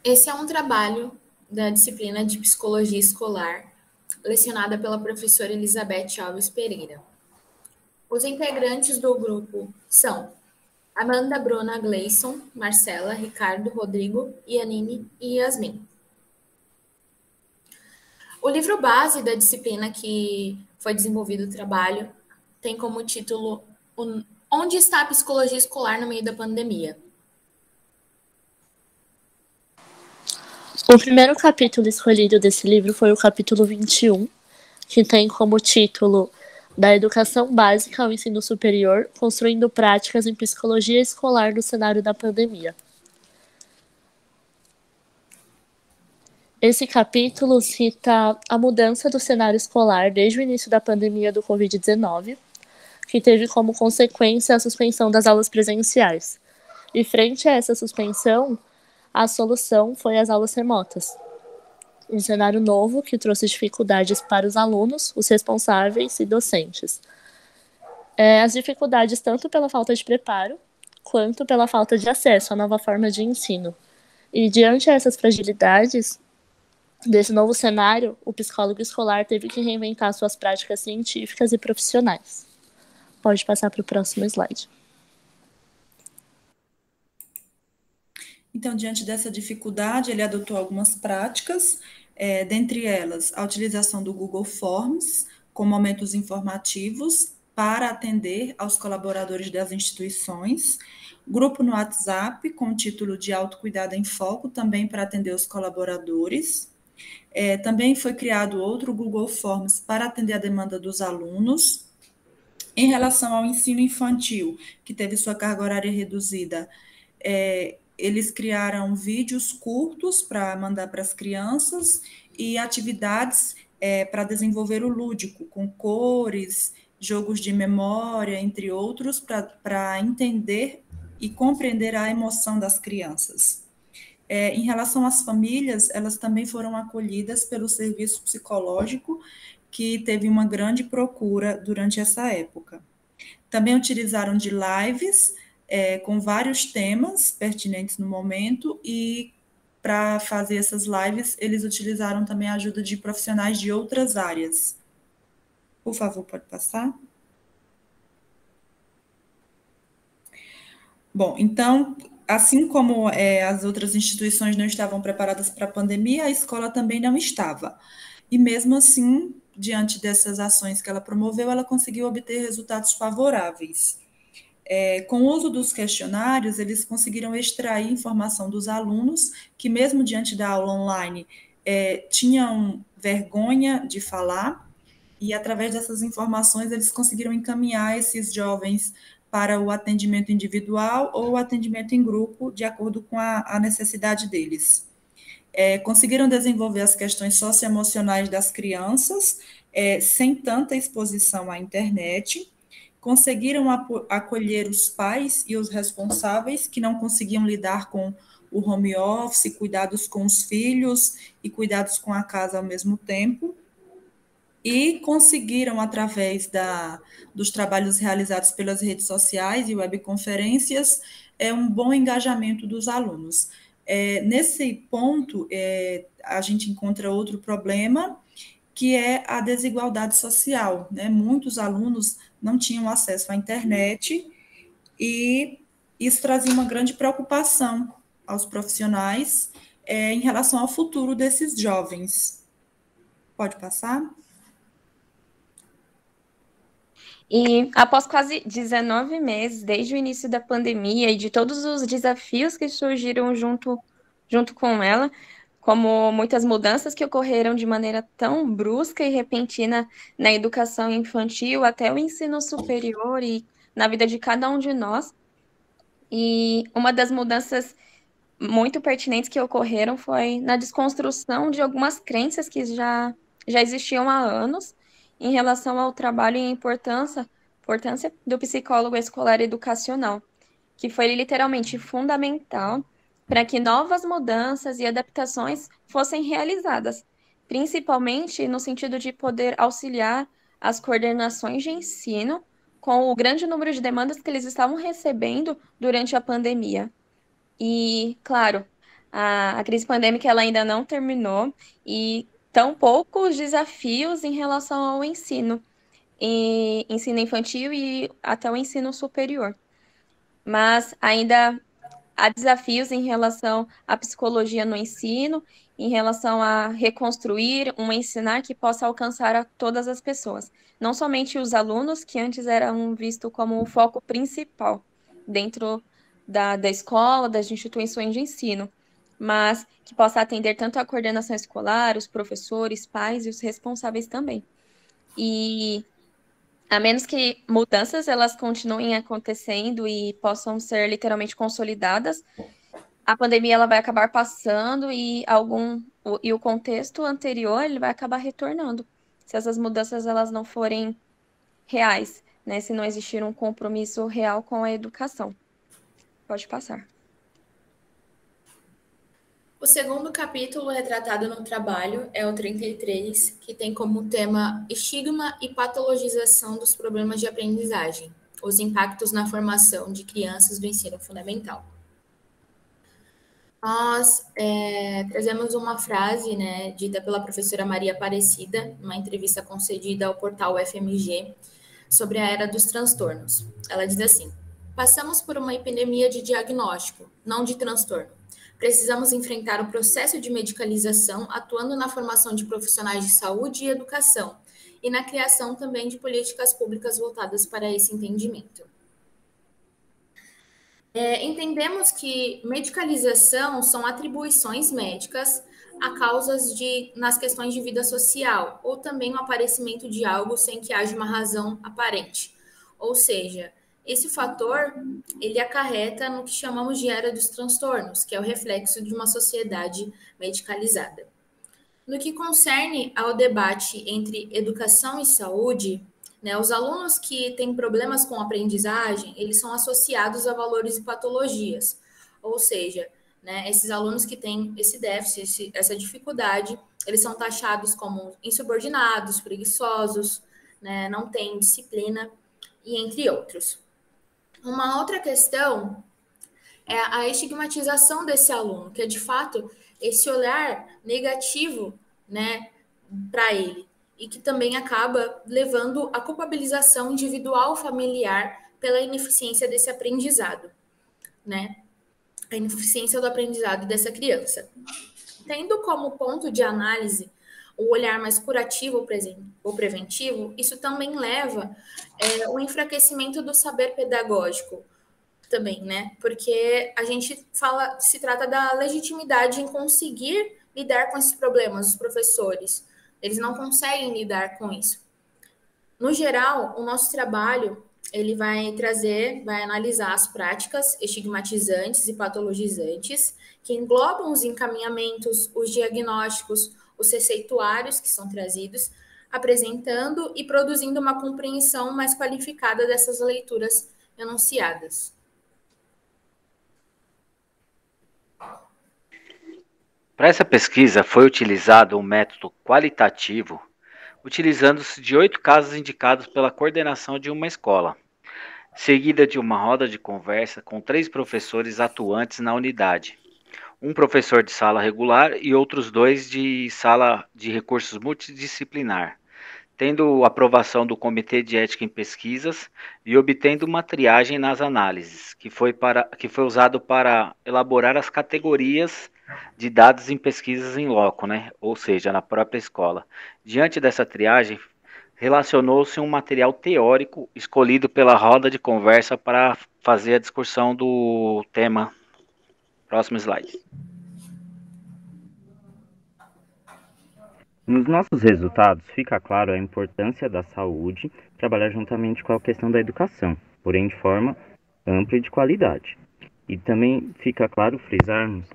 Esse é um trabalho da disciplina de Psicologia Escolar, lecionada pela professora Elizabeth Alves Pereira. Os integrantes do grupo são Amanda, Bruna, Gleison, Marcela, Ricardo, Rodrigo, Yanine e Yasmin. O livro base da disciplina que foi desenvolvido o trabalho tem como título Onde está a psicologia escolar no meio da pandemia? O primeiro capítulo escolhido desse livro foi o capítulo 21, que tem como título Da Educação Básica ao Ensino Superior, construindo práticas em psicologia escolar no cenário da pandemia. Esse capítulo cita a mudança do cenário escolar desde o início da pandemia do Covid-19, que teve como consequência a suspensão das aulas presenciais. E frente a essa suspensão, a solução foi as aulas remotas. Um cenário novo que trouxe dificuldades para os alunos, os responsáveis e docentes. As dificuldades tanto pela falta de preparo, quanto pela falta de acesso à nova forma de ensino. E diante dessas fragilidades desse novo cenário, o psicólogo escolar teve que reinventar suas práticas científicas e profissionais. Pode passar para o próximo slide. Então, diante dessa dificuldade, ele adotou algumas práticas, dentre elas a utilização do Google Forms com momentos informativos para atender aos colaboradores das instituições, grupo no WhatsApp com o título de Autocuidado em Foco, também para atender os colaboradores. Também foi criado outro Google Forms para atender a demanda dos alunos. Em relação ao ensino infantil, que teve sua carga horária reduzida, eles criaram vídeos curtos para mandar para as crianças e atividades para desenvolver o lúdico, com cores, jogos de memória, entre outros, para entender e compreender a emoção das crianças. Em relação às famílias, elas também foram acolhidas pelo serviço psicológico, que teve uma grande procura durante essa época. Também utilizaram de lives, com vários temas pertinentes no momento, e para fazer essas lives, eles utilizaram também a ajuda de profissionais de outras áreas. Por favor, pode passar? Bom, então, assim como as outras instituições não estavam preparadas para a pandemia, a escola também não estava. E mesmo assim, diante dessas ações que ela promoveu, ela conseguiu obter resultados favoráveis. Com o uso dos questionários, eles conseguiram extrair informação dos alunos que, mesmo diante da aula online, tinham vergonha de falar, e através dessas informações eles conseguiram encaminhar esses jovens para o atendimento individual ou o atendimento em grupo, de acordo com a necessidade deles. Conseguiram desenvolver as questões socioemocionais das crianças, sem tanta exposição à internet, conseguiram acolher os pais e os responsáveis que não conseguiam lidar com o home office, cuidados com os filhos e cuidados com a casa ao mesmo tempo, e conseguiram, através dos trabalhos realizados pelas redes sociais e webconferências, um bom engajamento dos alunos. Nesse ponto, a gente encontra outro problema, que é a desigualdade social, né? Muitos alunos não tinham acesso à internet e isso trazia uma grande preocupação aos profissionais em relação ao futuro desses jovens. Pode passar? E após quase 19 meses, desde o início da pandemia e de todos os desafios que surgiram junto com ela, como muitas mudanças que ocorreram de maneira tão brusca e repentina na educação infantil até o ensino superior e na vida de cada um de nós. E uma das mudanças muito pertinentes que ocorreram foi na desconstrução de algumas crenças que já existiam há anos em relação ao trabalho e a importância do psicólogo escolar educacional, que foi literalmente fundamental para que novas mudanças e adaptações fossem realizadas, principalmente no sentido de poder auxiliar as coordenações de ensino com o grande número de demandas que eles estavam recebendo durante a pandemia. E, claro, a crise pandêmica ela ainda não terminou e tampouco os desafios em relação ao ensino, e ensino infantil e até o ensino superior. Mas ainda há desafios em relação à psicologia no ensino, em relação a reconstruir um ensinar que possa alcançar a todas as pessoas, não somente os alunos, que antes eram vistos como o foco principal dentro da escola, das instituições de ensino, mas que possa atender tanto a coordenação escolar, os professores, pais e os responsáveis também. E a menos que mudanças elas continuem acontecendo e possam ser literalmente consolidadas, a pandemia ela vai acabar passando e o contexto anterior ele vai acabar retornando, se essas mudanças elas não forem reais, né? Se não existir um compromisso real com a educação. Pode passar. O segundo capítulo retratado no trabalho é o 33, que tem como tema estigma e patologização dos problemas de aprendizagem, os impactos na formação de crianças do ensino fundamental. Nós trazemos uma frase, né, dita pela professora Maria Aparecida, numa entrevista concedida ao portal FMG, sobre a era dos transtornos. Ela diz assim: passamos por uma epidemia de diagnóstico, não de transtorno. Precisamos enfrentar o processo de medicalização, atuando na formação de profissionais de saúde e educação, e na criação também de políticas públicas voltadas para esse entendimento. Entendemos que medicalização são atribuições médicas a causas nas questões de vida social, ou também o aparecimento de algo sem que haja uma razão aparente. Ou seja, esse fator, ele acarreta no que chamamos de era dos transtornos, que é o reflexo de uma sociedade medicalizada. No que concerne ao debate entre educação e saúde, né, os alunos que têm problemas com aprendizagem, eles são associados a valores e patologias. Ou seja, né, esses alunos que têm esse déficit, essa dificuldade, eles são taxados como insubordinados, preguiçosos, né, não têm disciplina, e entre outros. Uma outra questão é a estigmatização desse aluno, que é de fato esse olhar negativo, né, para ele, e que também acaba levando à culpabilização individual familiar pela ineficiência desse aprendizado, né? A ineficiência do aprendizado dessa criança. Tendo como ponto de análise o olhar mais curativo ou preventivo, isso também leva ao enfraquecimento do saber pedagógico também, né? Porque a gente se trata da legitimidade em conseguir lidar com esses problemas, os professores. Eles não conseguem lidar com isso. No geral, o nosso trabalho, ele vai analisar as práticas estigmatizantes e patologizantes, que englobam os encaminhamentos, os diagnósticos, os receituários que são trazidos, apresentando e produzindo uma compreensão mais qualificada dessas leituras enunciadas. Para essa pesquisa foi utilizado um método qualitativo, utilizando-se de 8 casos indicados pela coordenação de uma escola, seguida de uma roda de conversa com 3 professores atuantes na unidade, um professor de sala regular e outros 2 de sala de recursos multidisciplinar, tendo aprovação do Comitê de Ética em Pesquisas e obtendo uma triagem nas análises, que foi usado para elaborar as categorias de dados em pesquisas em loco, né? Ou seja, na própria escola. Diante dessa triagem, relacionou-se um material teórico escolhido pela roda de conversa para fazer a discussão do tema. Próximo slide. Nos nossos resultados, fica claro a importância da saúde trabalhar juntamente com a questão da educação, porém de forma ampla e de qualidade. E também fica claro frisarmos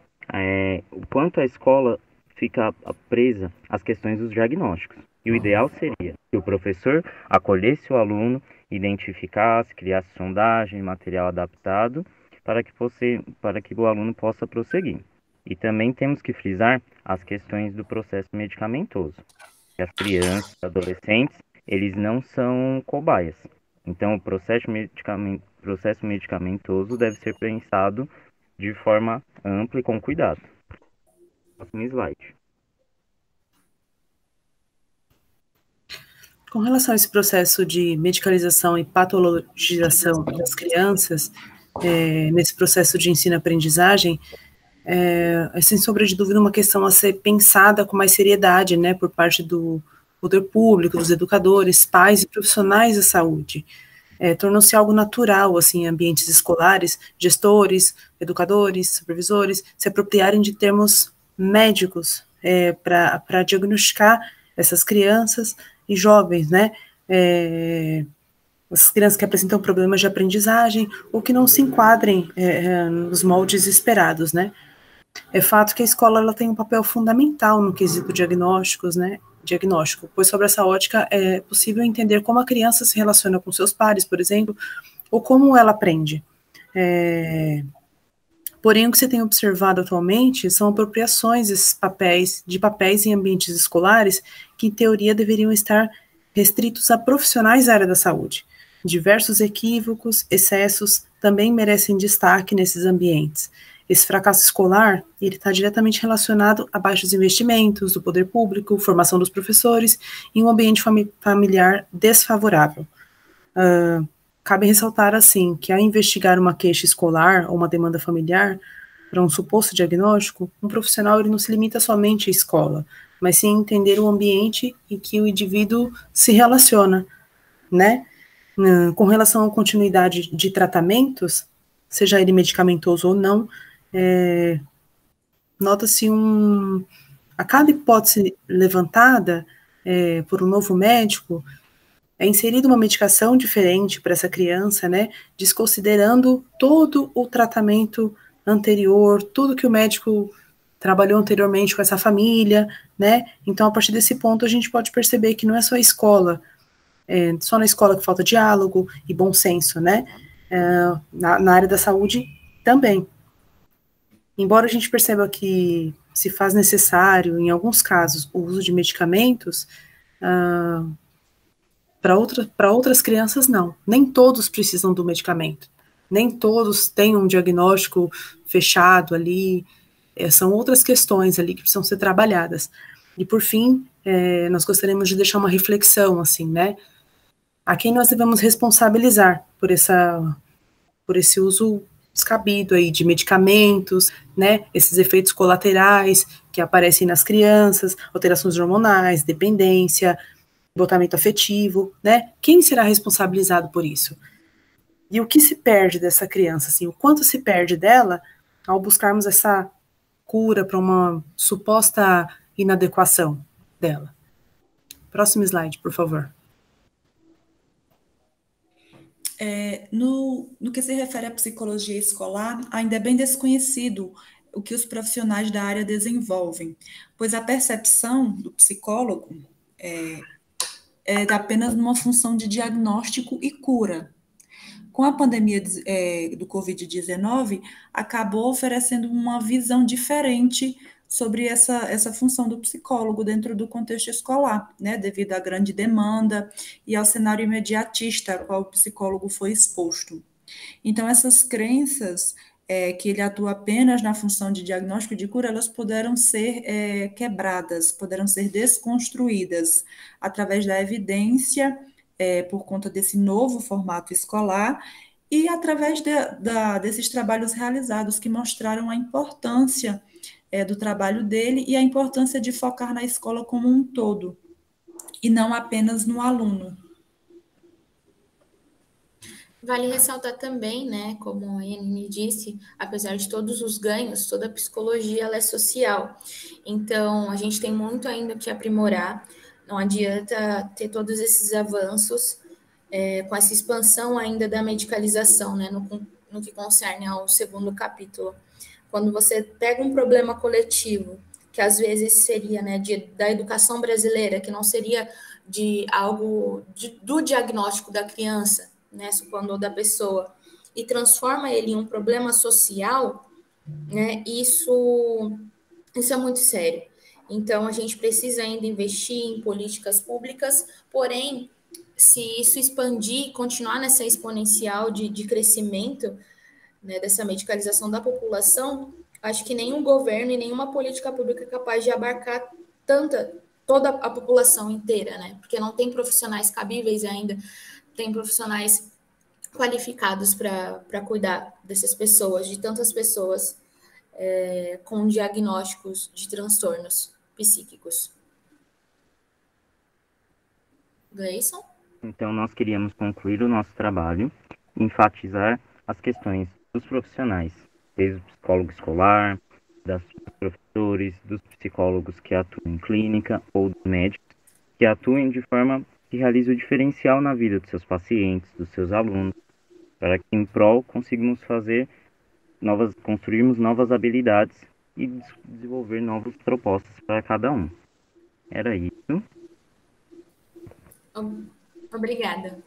o quanto a escola fica presa às questões dos diagnósticos. E o ideal seria que o professor acolhesse o aluno, identificasse, criasse sondagem, material adaptado, para que o aluno possa prosseguir. E também temos que frisar as questões do processo medicamentoso. As crianças, adolescentes, eles não são cobaias. Então, o processo medicamentoso deve ser pensado de forma ampla e com cuidado. Próximo slide. Com relação a esse processo de medicalização e patologização das crianças, nesse processo de ensino-aprendizagem, é sem sombra de dúvida uma questão a ser pensada com mais seriedade, né, por parte do poder público, dos educadores, pais e profissionais da saúde. Tornou-se algo natural, assim, em ambientes escolares, gestores, educadores, supervisores, se apropriarem de termos médicos para diagnosticar essas crianças e jovens, né, as crianças que apresentam problemas de aprendizagem ou que não se enquadrem nos moldes esperados, né. É fato que a escola ela tem um papel fundamental no quesito diagnóstico, pois sobre essa ótica é possível entender como a criança se relaciona com seus pares, por exemplo, ou como ela aprende. Porém, o que você tem observado atualmente são apropriações desses papéis em ambientes escolares que, em teoria, deveriam estar restritos a profissionais da área da saúde. Diversos equívocos, excessos também merecem destaque nesses ambientes. Esse fracasso escolar, ele está diretamente relacionado a baixos investimentos do poder público, formação dos professores e um ambiente familiar desfavorável. Cabe ressaltar, assim, que ao investigar uma queixa escolar ou uma demanda familiar para um suposto diagnóstico, um profissional ele não se limita somente à escola, mas sim entender o ambiente em que o indivíduo se relaciona, né? Com relação à continuidade de tratamentos, seja ele medicamentoso ou não, nota-se a cada hipótese levantada por um novo médico, é inserida uma medicação diferente para essa criança, né, desconsiderando todo o tratamento anterior, tudo que o médico trabalhou anteriormente com essa família, né, então a partir desse ponto a gente pode perceber que não é só a escola, só na escola que falta diálogo e bom senso, né, na área da saúde também. Embora a gente perceba que se faz necessário, em alguns casos, o uso de medicamentos, para outras crianças, não. Nem todos precisam do medicamento. Nem todos têm um diagnóstico fechado ali. São outras questões ali que precisam ser trabalhadas. E, por fim, nós gostaríamos de deixar uma reflexão, assim, né? A quem nós devemos responsabilizar por esse uso descabido aí de medicamentos, né? Esses efeitos colaterais que aparecem nas crianças, alterações hormonais, dependência, esgotamento afetivo, né? Quem será responsabilizado por isso? E o que se perde dessa criança, assim, o quanto se perde dela ao buscarmos essa cura para uma suposta inadequação dela? Próximo slide, por favor. No que se refere à psicologia escolar, ainda é bem desconhecido o que os profissionais da área desenvolvem, pois a percepção do psicólogo é apenas numa função de diagnóstico e cura. Com a pandemia do Covid-19, acabou oferecendo uma visão diferente sobre essa função do psicólogo dentro do contexto escolar, né, devido à grande demanda e ao cenário imediatista ao qual o psicólogo foi exposto. Então, essas crenças que ele atua apenas na função de diagnóstico e de cura, elas puderam ser quebradas, puderam ser desconstruídas através da evidência, por conta desse novo formato escolar, e através desses trabalhos realizados que mostraram a importância do trabalho dele e a importância de focar na escola como um todo, e não apenas no aluno. Vale ressaltar também, né, como a Yanine disse, apesar de todos os ganhos, toda a psicologia ela é social. Então, a gente tem muito ainda que aprimorar. Não adianta ter todos esses avanços com essa expansão ainda da medicalização, né, no que concerne ao segundo capítulo. Quando você pega um problema coletivo, que às vezes seria, né, da educação brasileira, que não seria de algo do diagnóstico da criança, né, supondo da pessoa, e transforma ele em um problema social, né, isso é muito sério. Então, a gente precisa ainda investir em políticas públicas, porém, se isso expandir, continuar nessa exponencial de crescimento, né, dessa medicalização da população, Acho que nenhum governo e nenhuma política pública é capaz de abarcar toda a população inteira, né? Porque não tem profissionais cabíveis ainda, tem profissionais qualificados para cuidar dessas pessoas, de tantas pessoas com diagnósticos de transtornos psíquicos. Gleison? Então, nós queríamos concluir o nosso trabalho, enfatizar as questões dos profissionais, desde o psicólogo escolar, dos professores, dos psicólogos que atuam em clínica ou dos médicos que atuem de forma que realize o diferencial na vida dos seus pacientes, dos seus alunos, para que em prol conseguimos construirmos novas habilidades e desenvolver novas propostas para cada um. Era isso. Obrigada.